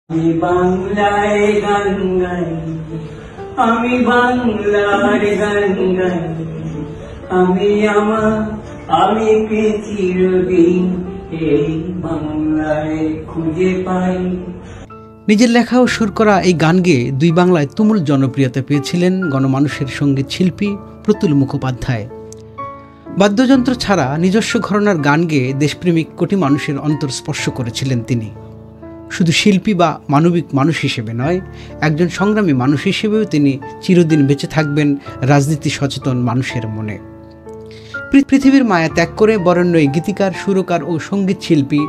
আমি বাংলায় গান গাই, আমি বাংলার গান গাই, আমি কে চিরদিন এই বাংলায় খুঁজে পাই। নিজের লেখা ও সুর করা এই গান গেয়ে দুই বাংলায় তুমুল জনপ্রিয়তা পেয়েছিলেন গণমানুষের সঙ্গীত শিল্পী প্রতুল মুখোপাধ্যায়। বাদ্যযন্ত্র ছাড়া নিজস্ব ঘরানার গান গেয়ে দেশপ্রেমিক কোটি মানুষের অন্তর স্পর্শ করেছিলেন তিনি। শুধু শিল্পী বা মানবিক মানুষ হিসেবে নয়, একজন সংগ্রামী মানুষ হিসেবেও তিনি চিরদিন বেঁচে থাকবেন রাজনীতি সচেতন মানুষের মনে। পৃথিবীর মায়া ত্যাগ করে বরেণ্য এই গীতিকার, সুরকার ও সঙ্গীত শিল্পী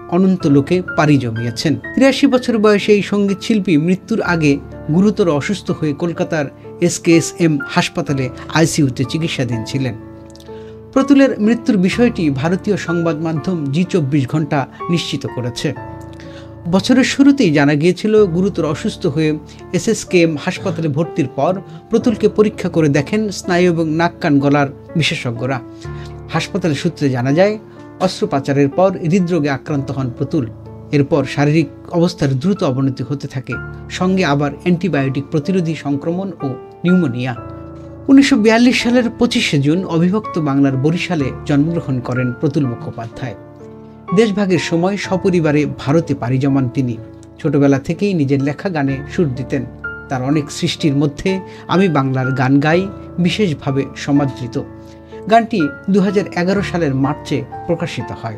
অনন্ত লোকে পাড়ি জমিয়েছেন। 83 বছর বয়সে এই সঙ্গীত শিল্পী মৃত্যুর আগে গুরুতর অসুস্থ হয়ে কলকাতার SKSM হাসপাতালে ICUতে চিকিৎসাধীন ছিলেন। প্রতুলের মৃত্যুর বিষয়টি ভারতীয় সংবাদ মাধ্যম জি24 ঘন্টা নিশ্চিত করেছে। বছরের শুরুতেই জানা গিয়েছিল গুরুতর অসুস্থ হয়ে SSKM হাসপাতালে ভর্তির পর প্রতুলকে পরীক্ষা করে দেখেন স্নায়ু এবং নাক কান গলার বিশেষজ্ঞরা। হাসপাতালের সূত্রে জানা যায়, অস্ত্রোপচারের পর হৃদরোগে আক্রান্ত হন প্রতুল। এরপর শারীরিক অবস্থার দ্রুত অবনতি হতে থাকে, সঙ্গে আবার অ্যান্টিবায়োটিক প্রতিরোধী সংক্রমণ ও নিউমোনিয়া। 1942 সালের 25শে জুন অবিভক্ত বাংলার বরিশালে জন্মগ্রহণ করেন প্রতুল মুখোপাধ্যায়। দেশভাগের সময় সপরিবারে ভারতে পাড়ি জমান তিনি। ছোটবেলা থেকেই নিজের লেখা গানে সুর দিতেন। তার অনেক সৃষ্টির মধ্যে আমি বাংলার গান গাই বিশেষভাবে সমাদৃত। গানটি 2011 সালের মার্চে প্রকাশিত হয়।